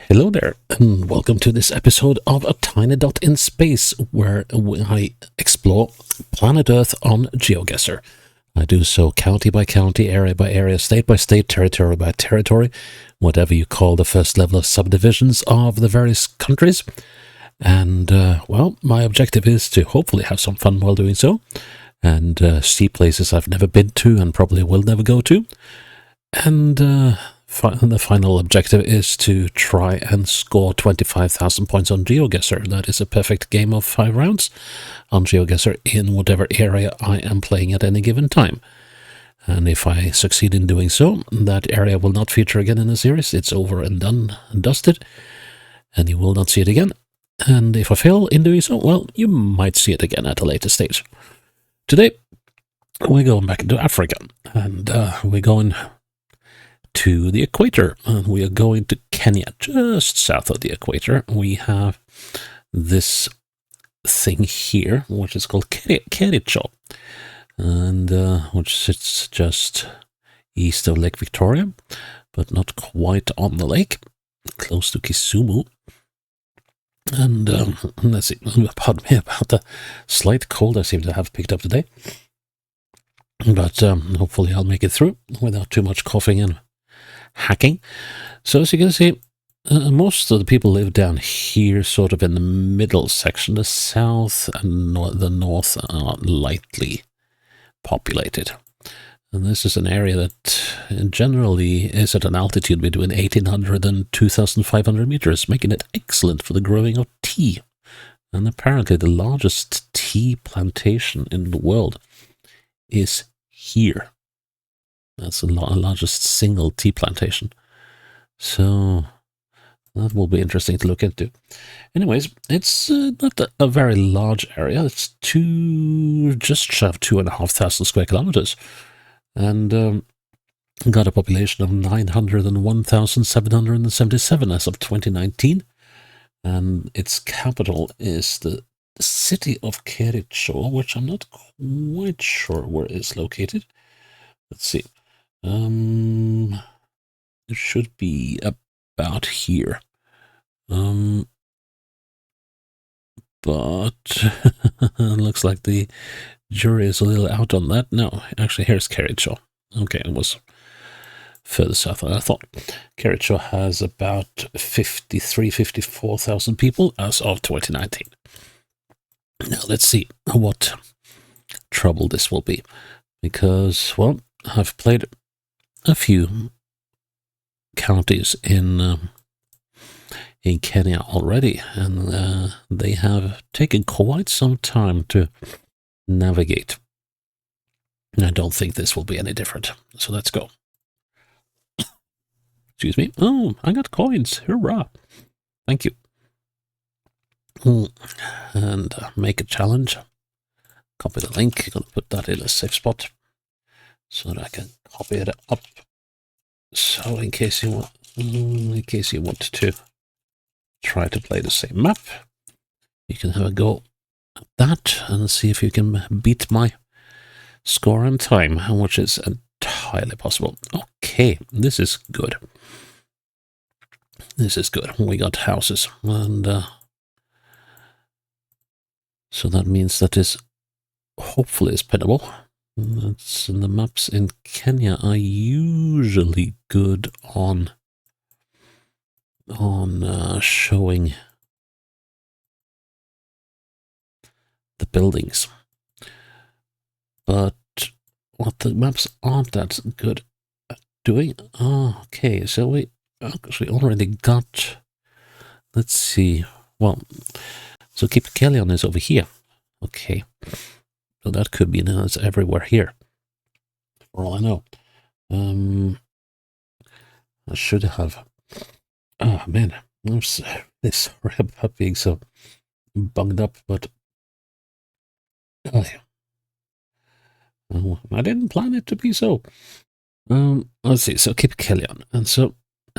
Hello there, and welcome to this episode of A Tiny Dot in Space, where I explore planet Earth on GeoGuessr. I do so county by county, area by area, state by state, territory by territory, whatever you call the first level of subdivisions of the various countries. And, well, my objective is to hopefully have some fun while doing so, and see places I've never been to and probably will never go to. And the final objective is to try and score 25,000 points on GeoGuessr. That is a perfect game of 5 rounds on GeoGuessr in whatever area I am playing at any given time. And if I succeed in doing so, that area will not feature again in the series. It's over and done and dusted, and you will not see it again. And if I fail in doing so, well, you might see it again at a later stage. Today, we're going back into Africa, and we're going to the equator, and we are going to Kenya, just south of the equator. We have this thing here, which is called Kericho, and which sits just east of Lake Victoria, but not quite on the lake, close to Kisumu. And let's see, pardon me about the slight cold I seem to have picked up today, but hopefully I'll make it through without too much coughing and hacking. So as you can see, most of the people live down here, sort of in the middle section. The south and the north are lightly populated. And this is an area that generally is at an altitude between 1,800 and 2,500 meters, making it excellent for the growing of tea. And apparently the largest tea plantation in the world is here. That's the largest single tea plantation. So that will be interesting to look into. Anyways, it's not a very large area. It's just shy of 2,500 square kilometers. And got a population of 901,777 as of 2019. And its capital is the city of Kericho, which I'm not quite sure where it's located. Let's see. It should be about here. But looks like the jury is a little out on that. No, actually, here's Kericho. Okay, it was further south than I thought. Kericho has about 54,000 people as of 2019. Now, let's see what trouble this will be. Because, well, I've played a few counties in Kenya already, and they have taken quite some time to navigate. I don't think this will be any different. So let's go. Excuse me. Oh, I got coins. Hurrah. Thank you. And make a challenge. Copy the link. Gonna put that in a safe spot so that I can copy it up. So in case you want to try to play the same map, you can have a go at that and see if you can beat my score and time, which is entirely possible. Okay, this is good. This is good. We got houses, and so that means that this hopefully is pinnable. And the maps in Kenya are usually good on showing the buildings, but what the maps aren't that good at doing. Okay, so we actually already got. Let's see. Well, so Kipkelion is over here. Okay. So that could be now it's everywhere here, for all I know. I should have. Oh man, I'm sorry about being so bunged up, but I didn't plan it to be so. Let's see. So Kipkelion,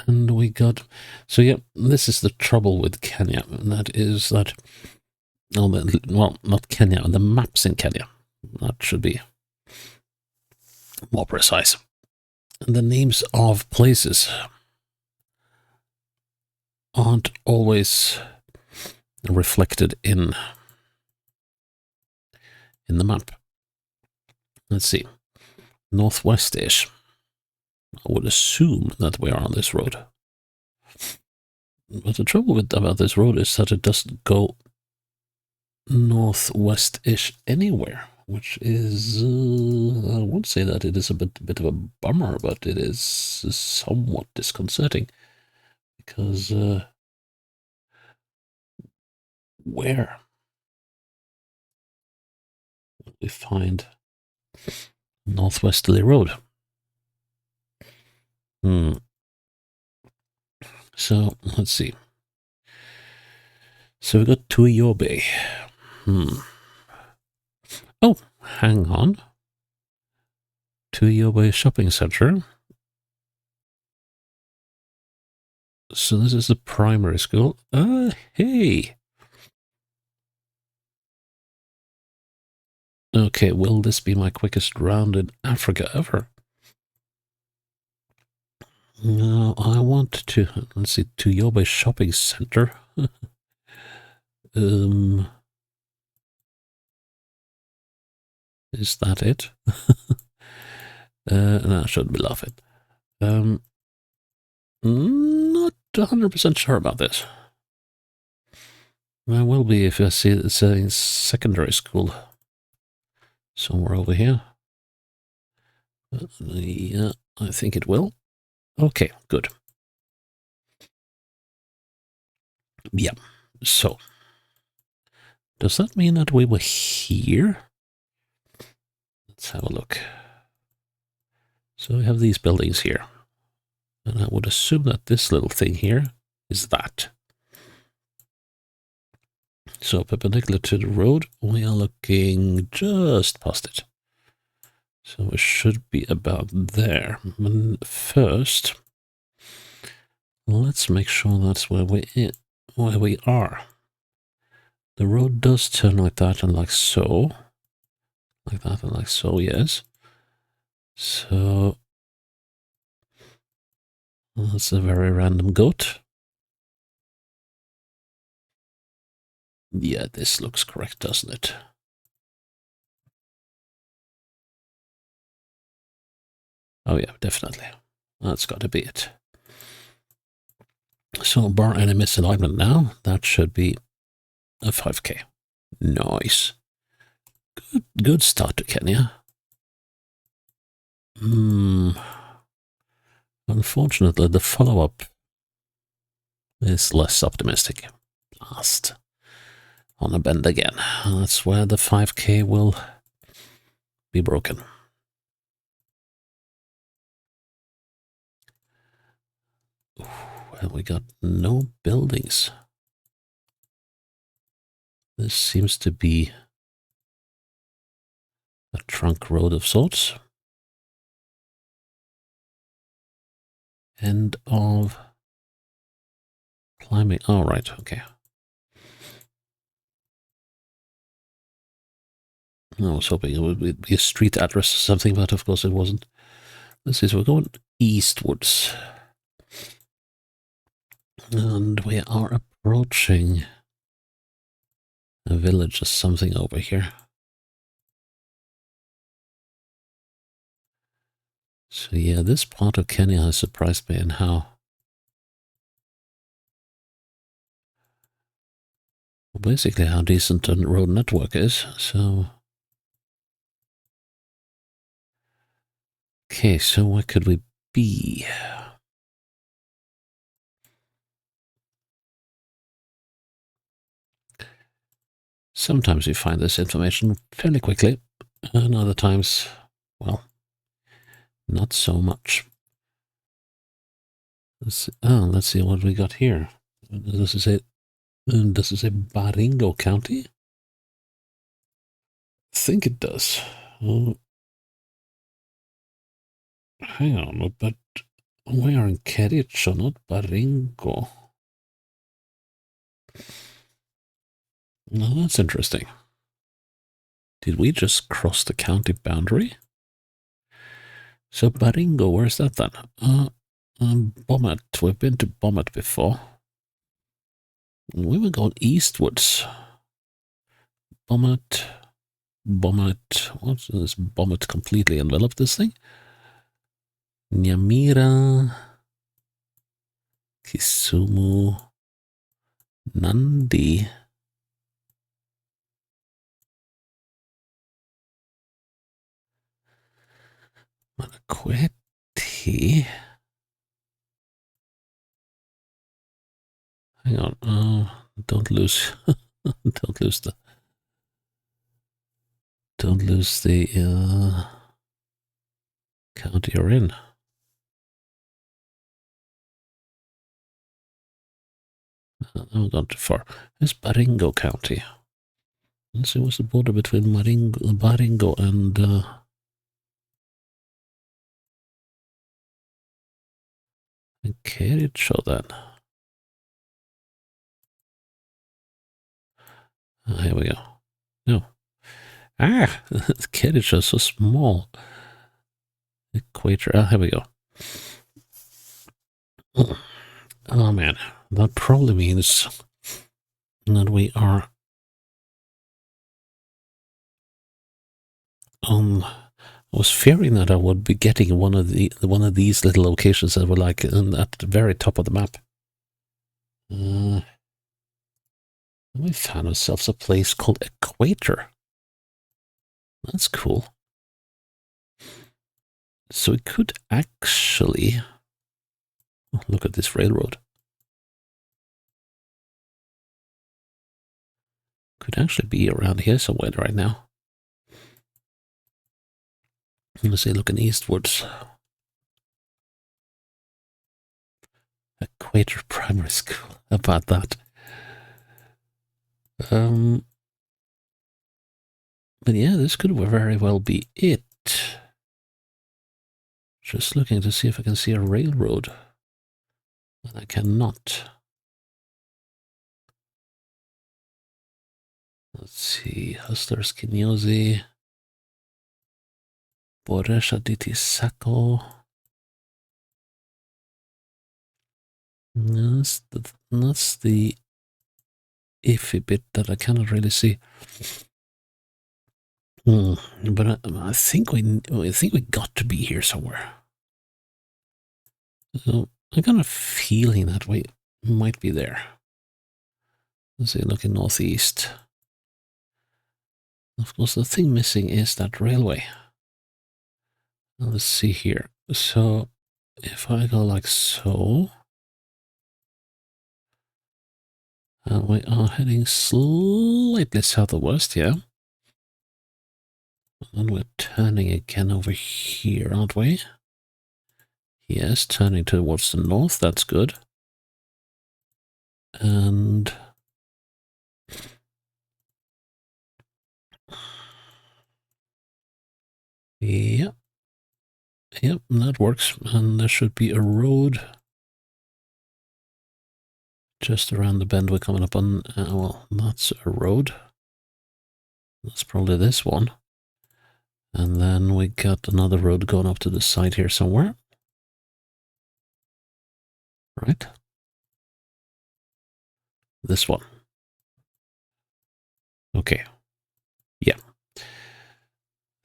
and we got. So yeah, this is the trouble with Kenya, and that is that. Well, not Kenya. The maps in Kenya. That should be more precise. And the names of places aren't always reflected in the map. Let's see. Northwest-ish. I would assume that we are on this road. But the trouble about this road is that it doesn't go northwest-ish anywhere, which is, I won't say that it is a bit of a bummer, but it is somewhat disconcerting. Because, where will we find northwesterly road? So, let's see. So we got Tuyobe. Oh, hang on. Tuyobe Shopping Center. So this is the primary school. Hey. Okay, will this be my quickest round in Africa ever? No, I want to, let's see, Tuyobe Shopping Center. Is that it? No, I shouldn't be laughing. Not 100% sure about this. I will be if I see it's a secondary school somewhere over here. Yeah, I think it will. Okay, good. Yeah, so does that mean that we were here? Let's have a look. So we have these buildings here. And I would assume that this little thing here is that. So perpendicular to the road, we are looking just past it. So we should be about there. First, let's make sure that's where we are. The road does turn like that and like so. Like that and like so, yes. So that's a very random goat. Yeah, this looks correct, doesn't it? Oh yeah, definitely. That's got to be it. So bar any misalignment now, that should be a 5k. Nice. Good start to Kenya. Unfortunately, the follow-up is less optimistic. Last on a bend again. That's where the 5k will be broken. Well, we got no buildings. This seems to be a trunk road of sorts. End of climbing. Oh, right, okay. I was hoping it would be a street address or something, but of course it wasn't. Let's see, so we're going eastwards. And we are approaching a village or something over here. So yeah, this part of Kenya has surprised me in how basically how decent the road network is. So okay, so where could we be? Sometimes you find this information fairly quickly, and other times, well, not so much. Let's see what we got here. This is a Baringo County? I think it does. Hang on, but we are in Kericho, not Baringo. Now that's interesting. Did we just cross the county boundary? So Baringo, where's that then? Bomet. We've been to Bomet before. We were going eastwards. Bommet. What's this? Bommet completely enveloped this thing. Nyamira. Kisumu. Nandi. Manakweti. Hang on. Don't lose. Don't lose the county you're in. I've gone too far. It's Baringo County. Let's see what's the border between Baringo and Kericho then. Here we go. No. Kericho is so small. Equator. Here we go. Oh man, that probably means that we are I was fearing that I would be getting one of these little locations that were like at the very top of the map. We found ourselves a place called Equator. That's cool. So we could actually look at this railroad. Could actually be around here somewhere right now. Let's see, looking eastwards. Equator Primary School. How about that? But yeah, this could very well be it. Just looking to see if I can see a railroad. And I cannot. Let's see. Hustlers Kinyozi. Boresha Diti Sako. That's the iffy bit that I cannot really see. But I think we got to be here somewhere. So I got a feeling that we might be there. Let's see, looking northeast. Of course, the thing missing is that railway. Let's see here. So if I go like so, we are heading slightly southwest, yeah. And we're turning again over here, aren't we? Yes, turning towards the north, that's good. And yep, that works. And there should be a road just around the bend we're coming up on. Well, that's a road. That's probably this one. And then we got another road going up to the side here somewhere. Right? This one. Okay. Yeah.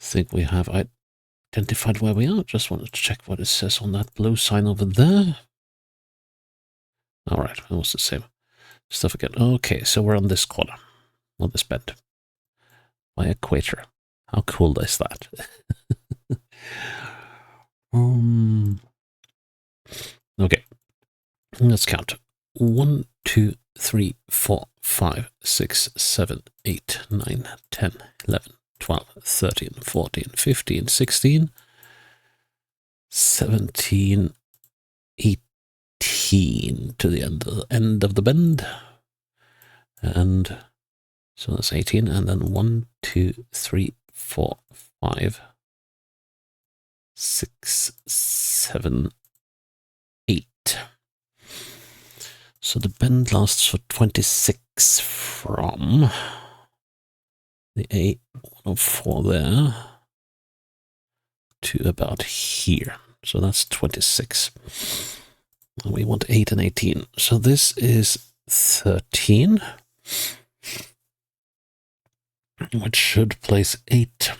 Think we have identified where we are. Just wanted to check what it says on that blue sign over there. All right, that was the same stuff again. Okay, so we're on this corner, on this bend, by Equator. How cool is that? Okay, let's count. 1, 2, 3, 4, 5, 6, 7, 8, 9, 10, 11, 12, 13, 14, 15, 16, 17, 18 to the end of the bend. And so that's 18. And then 1, 2, 3, 4, 5, 6, 7, 8. So the bend lasts for 26 from the A104 there to about here. So that's 26. And we want 8 and 18. So this is 13, which should place 8.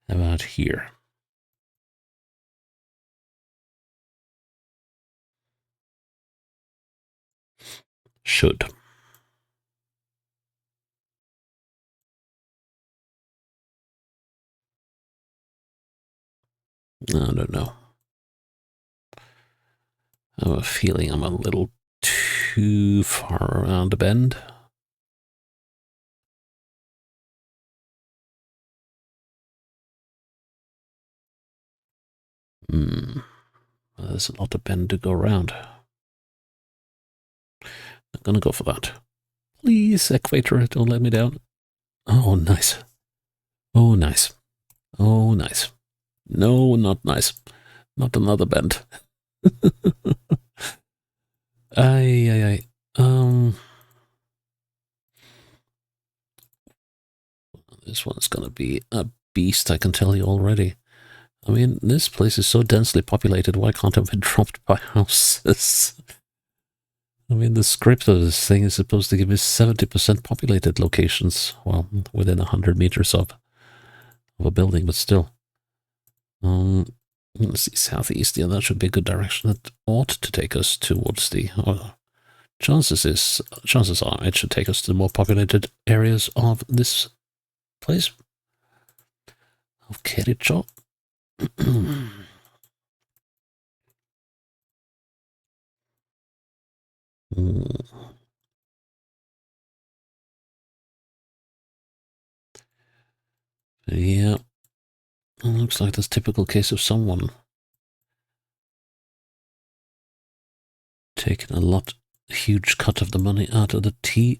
About here. Should. I don't know. I have a feeling I'm a little too far around the bend. There's a lot of bend to go around. I'm gonna go for that. Please, equator, don't let me down. Oh, nice. Oh, nice. Oh, nice. No, not nice. Not another bend. Ay. This one's gonna be a beast, I can tell you already. I mean, this place is so densely populated, why can't I have been dropped by houses? I mean, the script of this thing is supposed to give me 70% populated locations, well, within 100 meters of a building, but still. Let's see, southeast, yeah, that should be a good direction. That ought to take us towards the... chances are it should take us to the more populated areas of this place. Of Kericho. Yeah. Looks like this typical case of someone taking a huge cut of the money out of the tea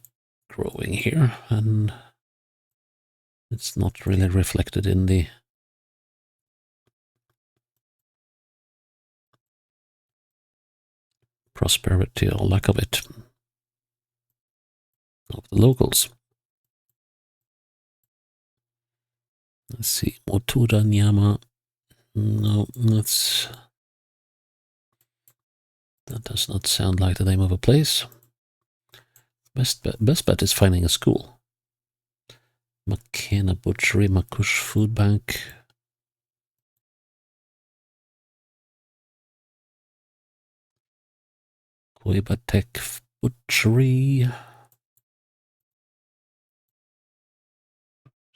growing here, and it's not really reflected in the prosperity or lack of it of the locals. Let's see, Motura Nyama. No, that does not sound like the name of a place. Best bet is finding a school. Makena Butchery, Makush Food Bank. Koibatek Butchery.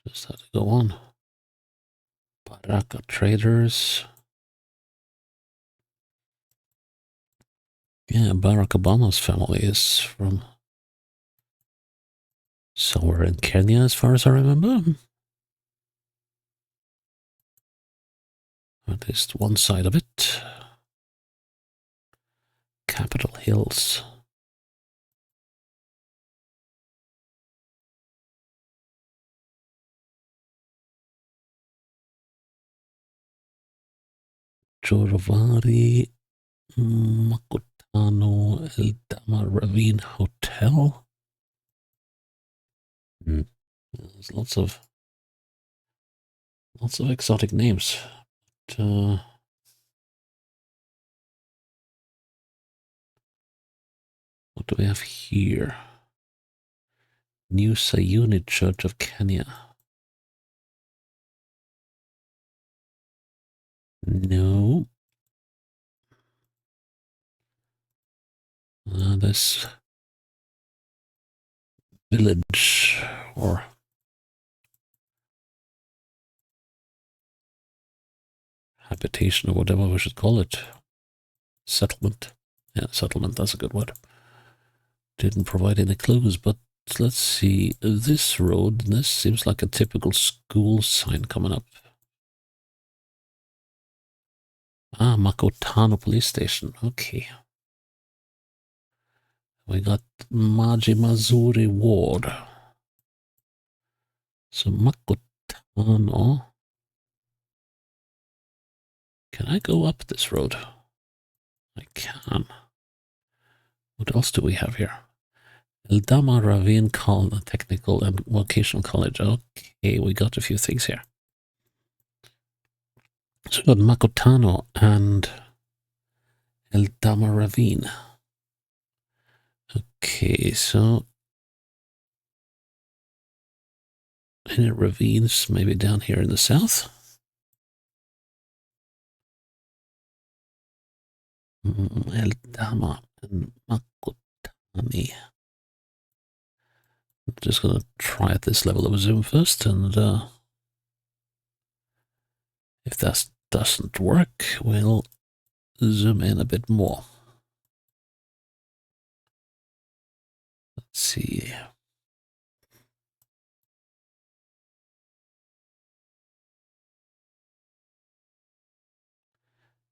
Just had to go on. Baraka Traders. Yeah, Barack Obama's family is from somewhere in Kenya, as far as I remember. At least one side of it. Capitol Hills. Joravari, Makutano, Eldama Ravine Hotel. There's lots of exotic names. But, what do we have here? New Sayuni Church of Kenya. No. This village or habitation or whatever we should call it. Settlement. Yeah, settlement, that's a good word. Didn't provide any clues, but let's see. This road, this seems like a typical school sign coming up. Ah, Makotano Police Station. Okay. We got Maji Mazuri Ward. So Makotano. Can I go up this road? I can. What else do we have here? Eldama Ravine Technical and Vocational College. Okay, we got a few things here. So we've got Makotano and El Dama Ravine. Okay, so any ravines maybe down here in the south? El Dama and Makotani. I'm just going to try at this level of zoom first, and if that doesn't work, we'll zoom in a bit more. Let's see.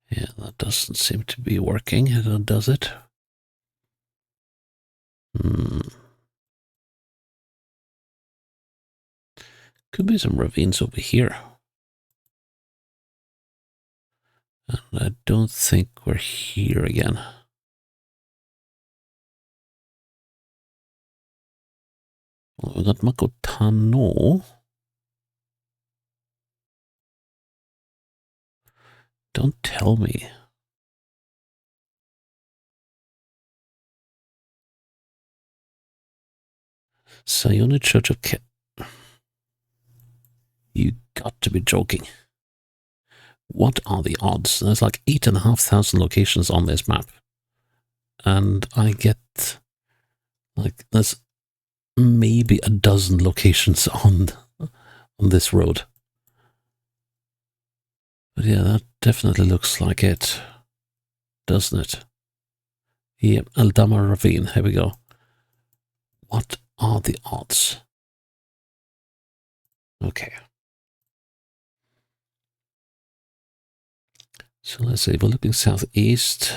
Yeah, that doesn't seem to be working, does it? Could be some ravines over here. And I don't think we're here again. Well, we got Makotano. Don't tell me. Sayona Church of You got to be joking. What are the odds? There's like 8,500 locations on this map. And I get like there's maybe a dozen locations on this road. But yeah, that definitely looks like it, doesn't it? Yep, Aldama Ravine, here we go. What are the odds? Okay. So let's say we're looking southeast.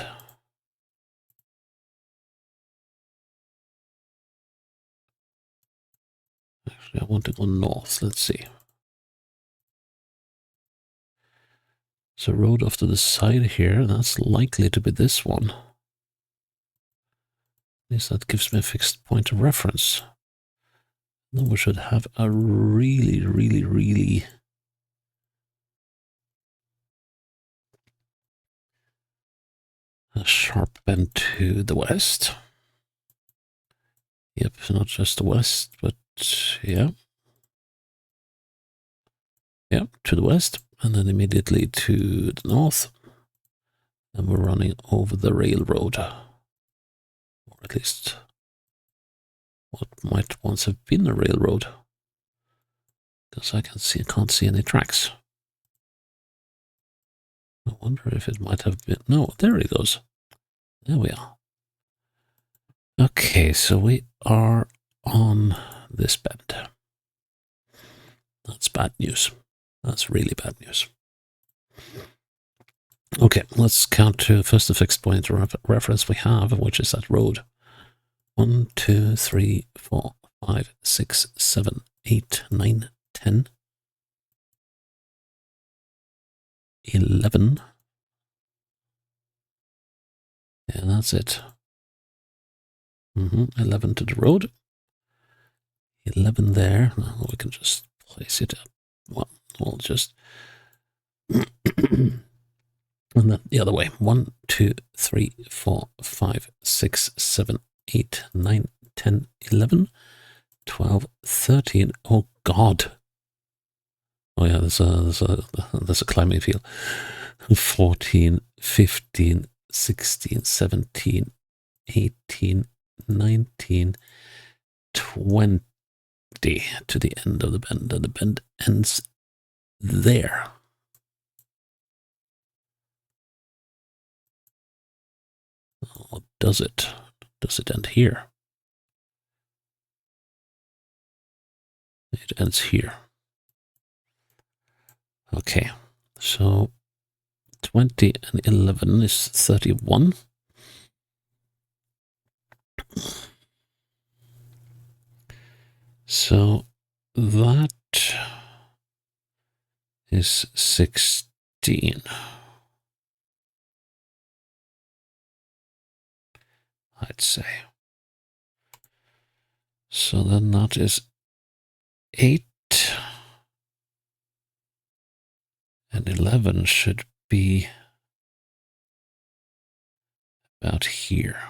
Actually, I want to go north. Let's see. So road off to the side here, that's likely to be this one. At least that gives me a fixed point of reference. Then we should have a really a sharp bend to the west. Yep, not just the west, but yeah. Yep, to the west, and then immediately to the north. And we're running over the railroad. Or at least what might once have been a railroad. Because I can't see any tracks. I wonder if it might have been. No, there it goes. There we are. Okay, so we are on this bend. That's bad news. That's really bad news. Okay, let's count to first the fixed point reference we have, which is that road. 1, 2, 3, 4, 5, 6, 7, 8, 9, 10, 11. Yeah, that's it. 11 to the road. 11 there. Now we can just place it up. Well, we'll just... and then the other way. 1, 2, 3, 4, 5, 6, 7, 8, 9, 10, 11, 12, 13. Oh, God. Oh, yeah, there's a climbing field. 14, 15, 16, 17, 18, 19, 20 to the end of the bend, and the bend ends there. Or does it? Does it end here? It ends here. Okay, so 20 and 11 is 31. So that is 16. I'd say. So then that is 8. And 11 should be about here.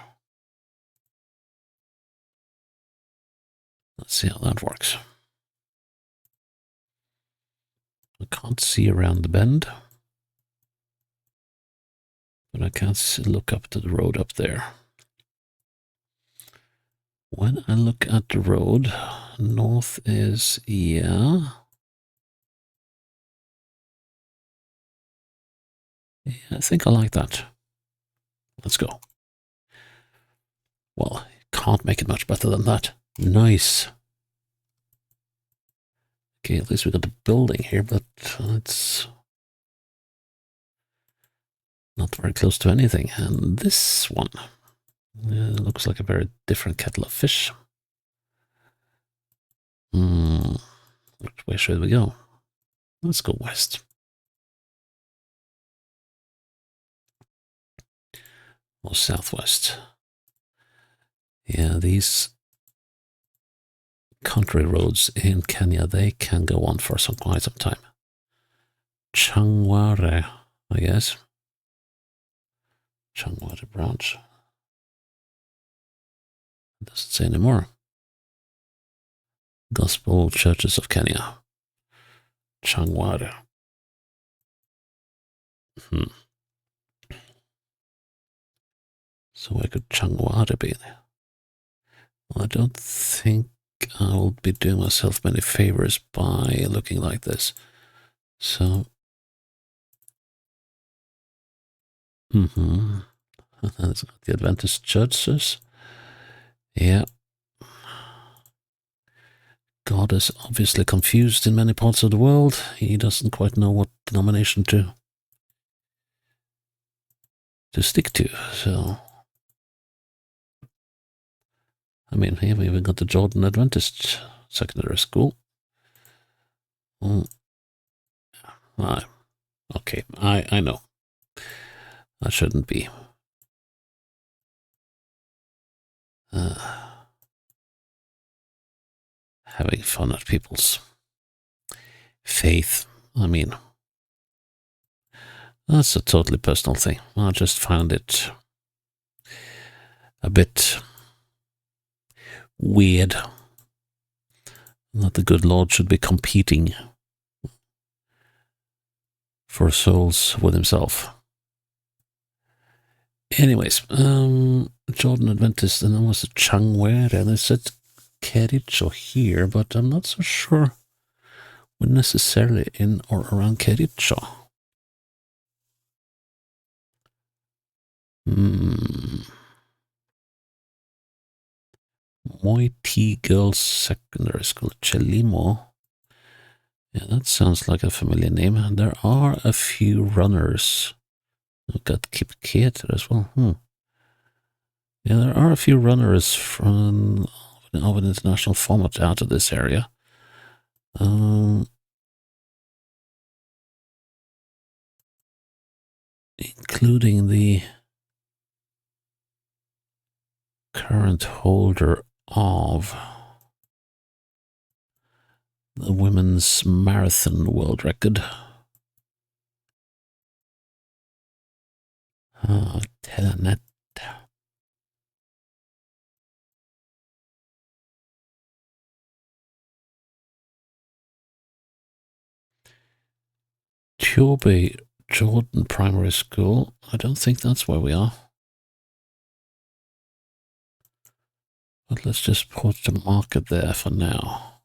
Let's see how that works. I can't see around the bend, but I can look up to the road up there. When I look at the road, north is, yeah, I think I like that. Let's go. Well, can't make it much better than that. Nice. Okay, at least we got the building here, but it's not very close to anything. And this one looks like a very different kettle of fish. Which way should we go? Let's go west. Or southwest. Yeah, these country roads in Kenya, they can go on for quite some time. Changware, I guess. Changware branch. Doesn't say anymore. Gospel Churches of Kenya. Changware. So where could Changware be? Well, I don't think I'll be doing myself many favors by looking like this. So, that's got the Adventist churches. Yeah. God is obviously confused in many parts of the world. He doesn't quite know what denomination to stick to. So, I mean, here we even got the Jordan Adventist Secondary School. Okay, I know. I shouldn't be having fun at people's faith. I mean, that's a totally personal thing. I just find it a bit weird that the good Lord should be competing for souls with himself. Anyways, Jordan Adventist, and then was it Changware, and it said Kericho here, but I'm not so sure we're necessarily in or around Kericho. Moiti Girls Secondary School, Chelimo. Yeah, that sounds like a familiar name. And there are a few runners. We've got Kipketer as well. Yeah, there are a few runners from of an international format out of this area. Including the current holder of the women's marathon world record. Telenet. Tiobe Jordan Primary School. I don't think that's where we are. But let's just put the marker there for now.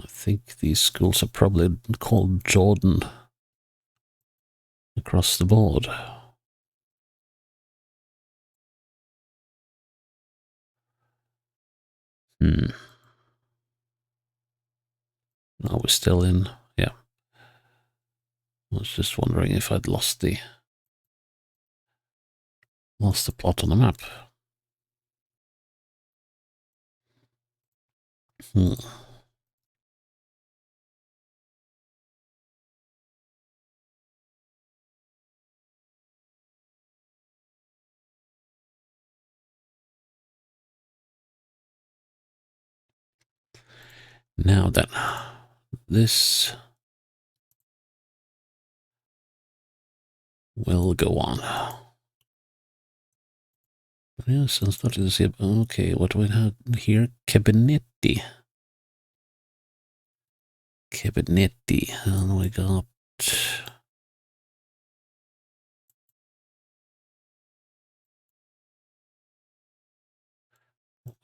I think these schools are probably called Jordan across the board. Are we still in? Yeah. I was just wondering if I'd lost the plot on the map. Now then, this will go on. Yes, I'm starting to see it. Okay, what do we have here? Cabinetti. Cabinetti. And we got...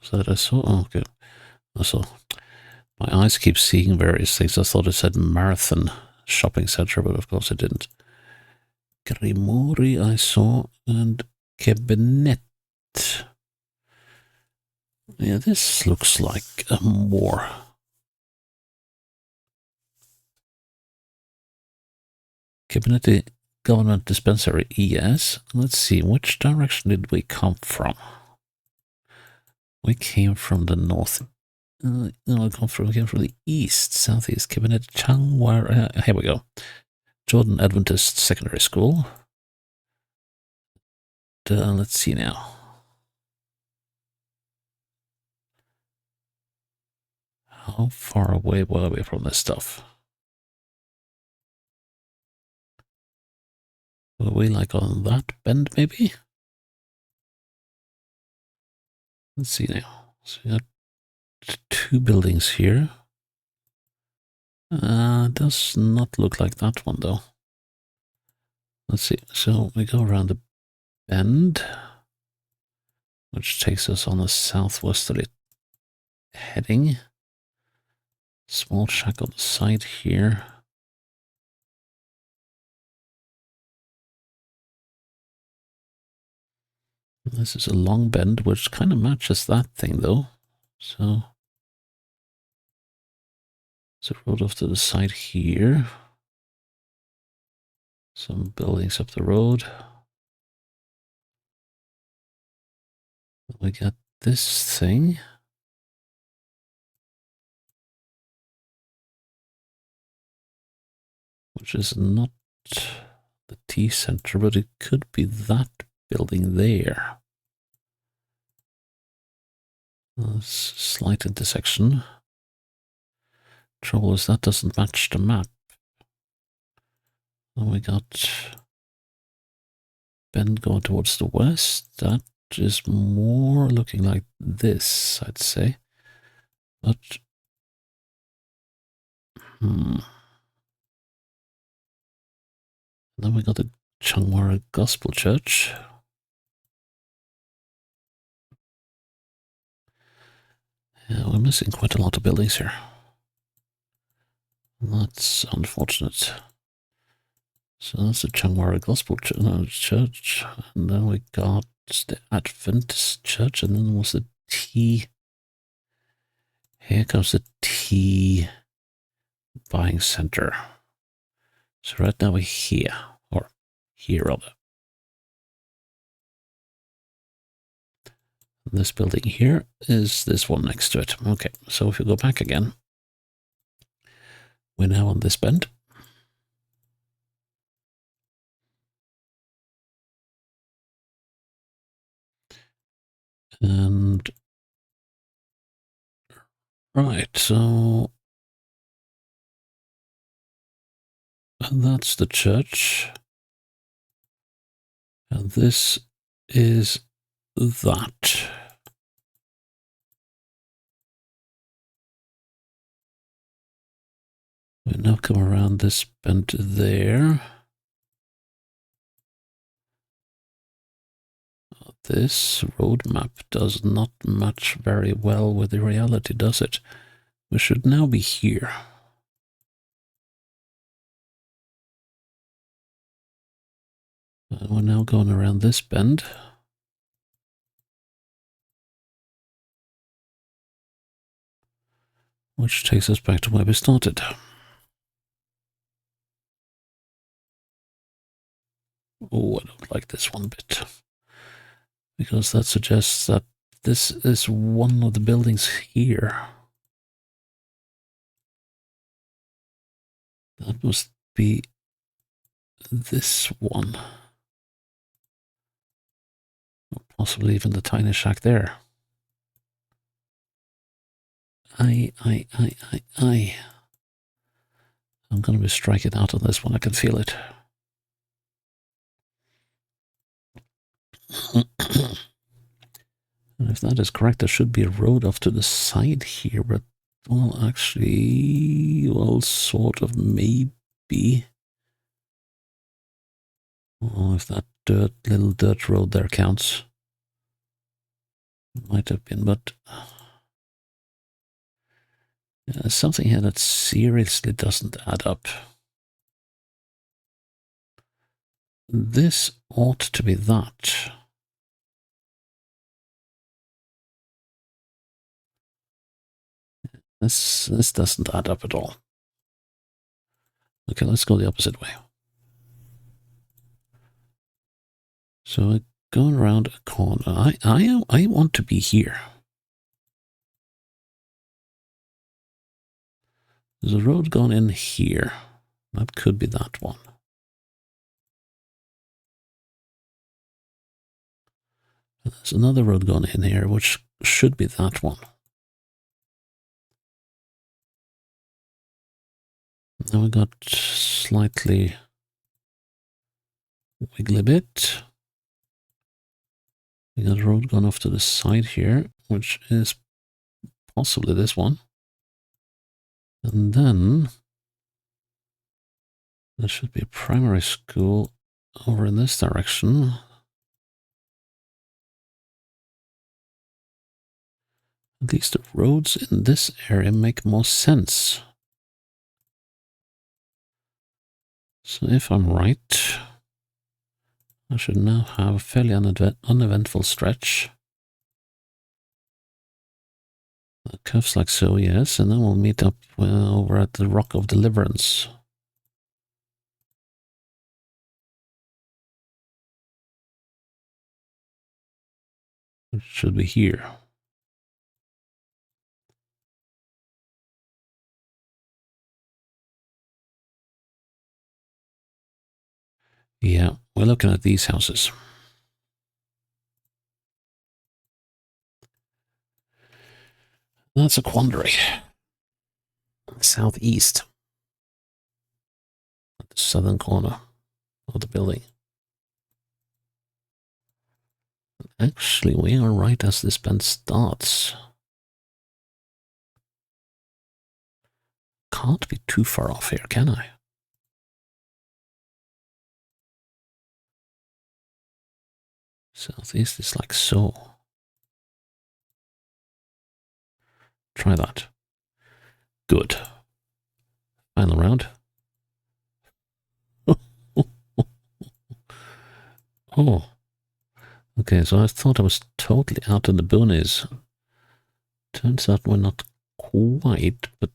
Was that I saw? Oh, okay. I saw. My eyes keep seeing various things. I thought it said Marathon Shopping Center, but of course it didn't. Grimori I saw, and Cabinet. Yeah, this looks like a more... Cabinet Government Dispensary, yes. Let's see, which direction did we come from? We came from the north. No, we came from the east, southeast. Cabinet Changwar. Here we go. Jordan Adventist Secondary School. Let's see now. How far away were we from this stuff? Were we like on that bend, maybe? Let's see now. So we got two buildings here. Does not look like that one, though. Let's see. So we go around the bend, which takes us on a southwesterly heading. Small shack on the side here. This is a long bend, which kind of matches that thing, though. So, it's a road off to the side here. Some buildings up the road. We got this thing. Which is not the T center, but it could be that building there. Slight intersection. Trouble is that doesn't match the map. Then we got bend going towards the west. That is more looking like this, I'd say. But then we got the Changwara Gospel Church. Yeah, we're missing quite a lot of buildings here. That's unfortunate. So that's the Changwara Gospel Church. And then we got the Adventist Church, and then there was the T. Here comes the T buying center. So right now we're here, or here rather. This building here is this one next to it. Okay, so if you go back again, we're now on this bend. And right, so that's the church. And this is that. We now come around this bend there. This road map does not match very well with the reality, does it? We should now be here. We're now going around this bend. Which takes us back to where we started. Oh, I don't like this one bit. Because that suggests that this is one of the buildings here. That must be this one. Or possibly even the tiny shack there. I'm going to be striking out on this one. I can feel it. And if that is correct, there should be a road off to the side here, but, well, actually, well, sort of, maybe. Oh, if that little dirt road there counts. Might have been, but something here that seriously doesn't add up. This ought to be that. This doesn't add up at all. Okay, let's go the opposite way. So going around a corner. I want to be here. There's a road going in here. That could be that one. There's another road going in here, which should be that one. Now we got slightly wiggly bit. We got a road going off to the side here, which is possibly this one. And then there should be a primary school over in this direction. At least the roads in this area make more sense. So if I'm right, I should now have a fairly uneventful stretch. That curves like so, yes, and then we'll meet up over at the Rock of Deliverance. It should be here. Yeah, we're looking at these houses. That's a quandary. Southeast. At the southern corner of the building. Actually, we are right as this bend starts. Can't be too far off here, can I? Southeast is like so. Try that. Good. Final round. Oh. Okay, so I thought I was totally out in the boonies. Turns out we're not quite, but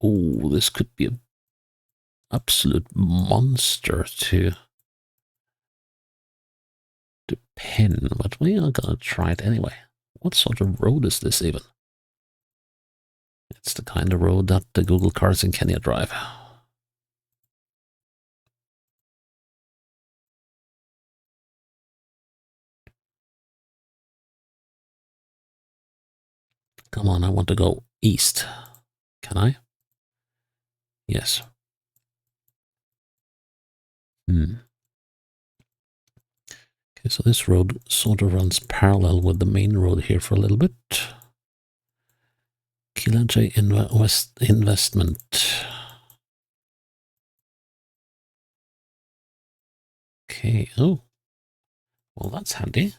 oh, this could be an absolute monster to pin, but we are gonna try it anyway. What sort of road is this even? It's the kind of road that the Google cars in Kenya drive. Come on, I want to go east. Can I? Yes. Okay, so this road sort of runs parallel with the main road here for a little bit. Kilanje Investment. Okay, oh. Well, that's handy.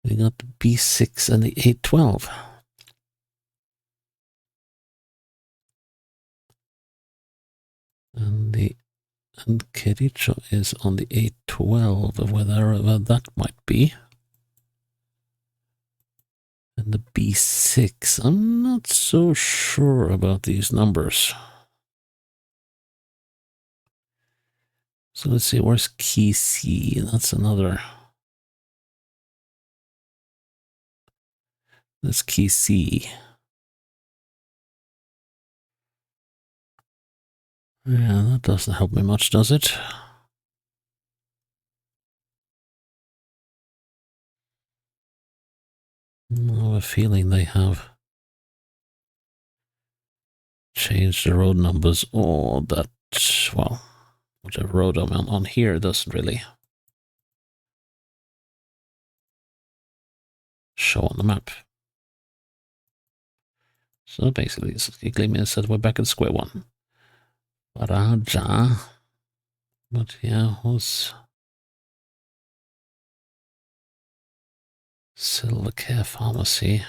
We got the B6 and the 812. And Kericho is on the 812, whether that might be. And the B6, I'm not so sure about these numbers. So let's see, where's Key C? That's another. That's Key C. Yeah, that doesn't help me much, does it? I have a feeling they have changed the road numbers, or that, well, whatever road I'm on here doesn't really show on the map. So basically, it basically means that we're back at square one. Raja. But yeah, who's Silver Care Pharmacy?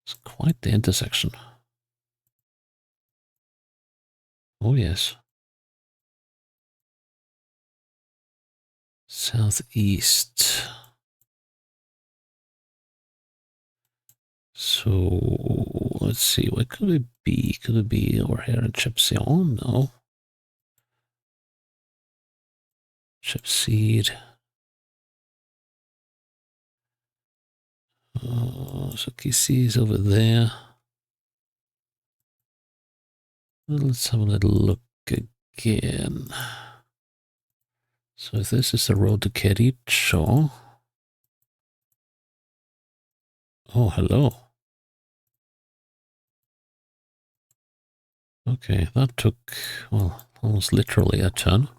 It's quite the intersection. Oh yes. Southeast. So let's see, what could it be? Could it be over here in Chipseed? Oh no. Chipseed. So Kisi is over there. Let's have a little look again. So if this is the road to Kericho. Oh, hello. Okay, that took, well, almost literally a turn.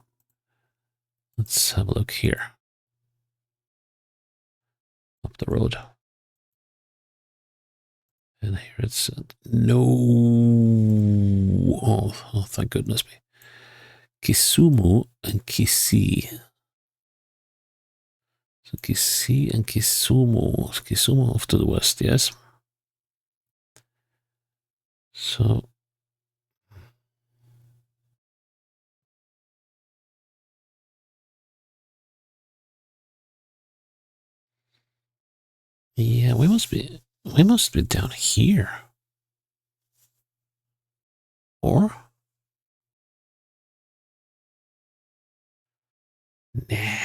Let's have a look here. Up the road. And here it's no. Oh, thank goodness me. Kisumu and Kisii. So Kisii and Kisumu. Kisumu off to the west, yes. So yeah, we must be down here. Or nah.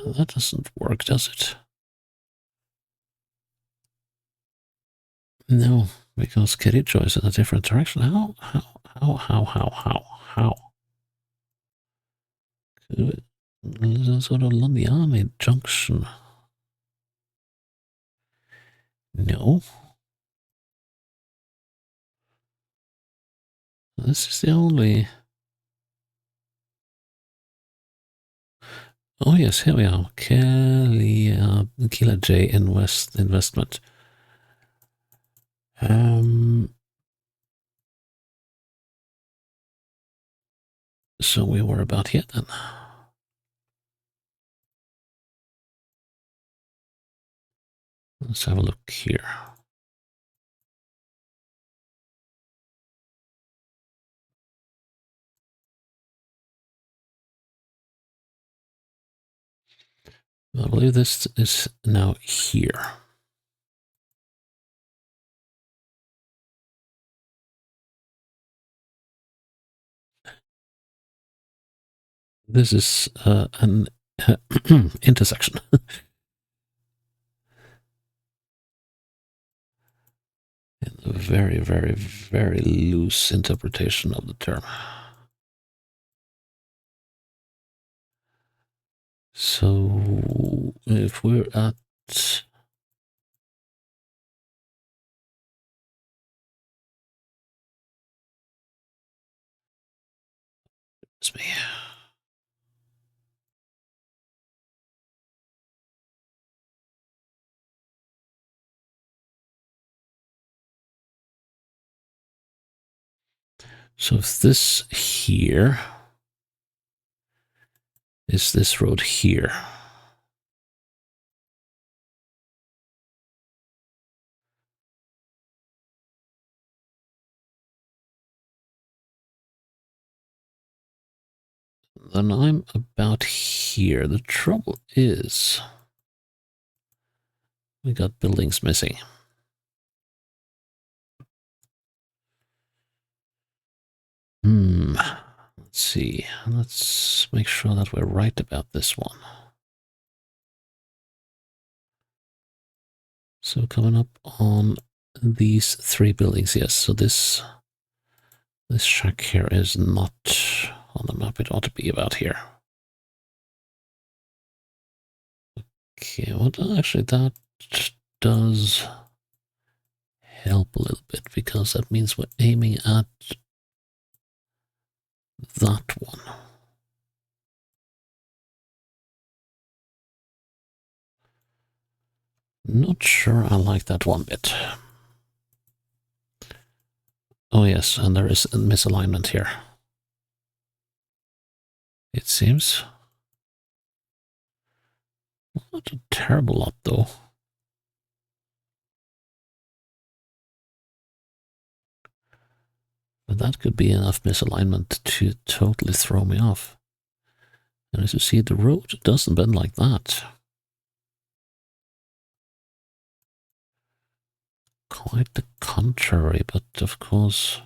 That doesn't work, does it? No, because Kericho is in a different direction. How? Sort of Londiani Junction. No. This is the only... Oh yes, here we are. Kila J Investment. So we were about here then. Let's have a look here. I believe this is now here. This is an intersection. A very, very, very loose interpretation of the term. So if we're at... It's me. So if this here is this road here. Then I'm about here. The trouble is we got buildings missing. Let's see. Let's make sure that we're right about this one. So coming up on these three buildings, yes. So this shack here is not on the map. It ought to be about here. Okay, well, actually that does help a little bit because that means we're aiming at that one. Not sure I like that one bit. Oh yes, and there is a misalignment here. It seems. Not a terrible lot though. But that could be enough misalignment to totally throw me off. And as you see, the road doesn't bend like that. Quite the contrary, but of course...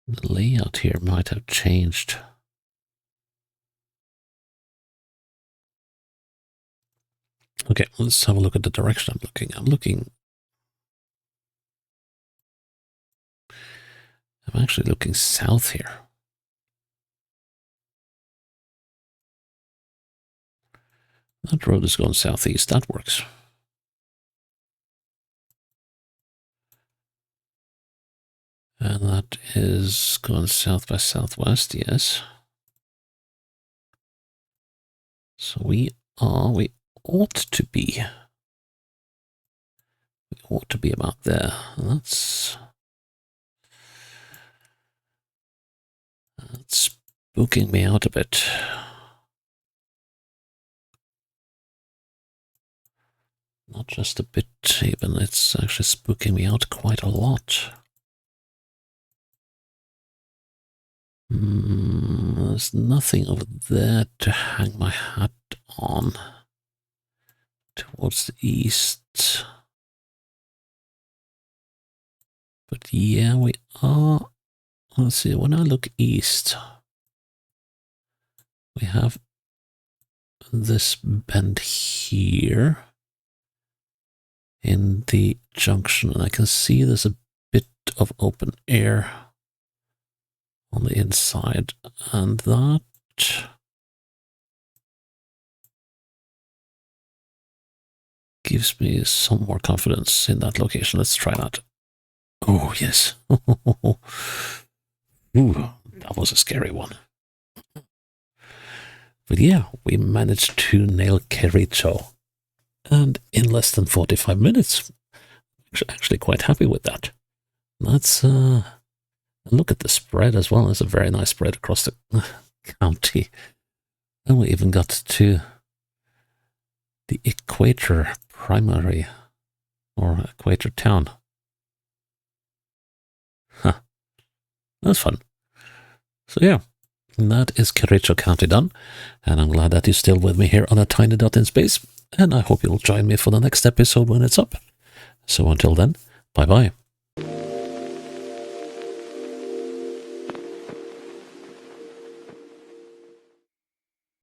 the layout here might have changed. Okay, let's have a look at the direction I'm looking. I'm actually looking south here. That road is going southeast. That works. And that is going south by southwest, yes. So we ought to be about there. That's spooking me out a bit. Not just a bit even, it's actually spooking me out quite a lot. There's nothing over there to hang my hat on. Towards the east. But yeah, we are... let's see, when I look east, we have this bend here in the junction, and I can see there's a bit of open air on the inside, and that gives me some more confidence in that location. Let's try that. Oh, yes. Ooh, that was a scary one. But yeah, we managed to nail Kericho. And in less than 45 minutes. Actually quite happy with that. Let's look at the spread as well. It's a very nice spread across the county. And we even got to the equator primary, or equator town. Huh. That's fun. So yeah, that is Kericho County done. And I'm glad that you're still with me here on a tiny dot in space. And I hope you'll join me for the next episode when it's up. So until then, bye-bye.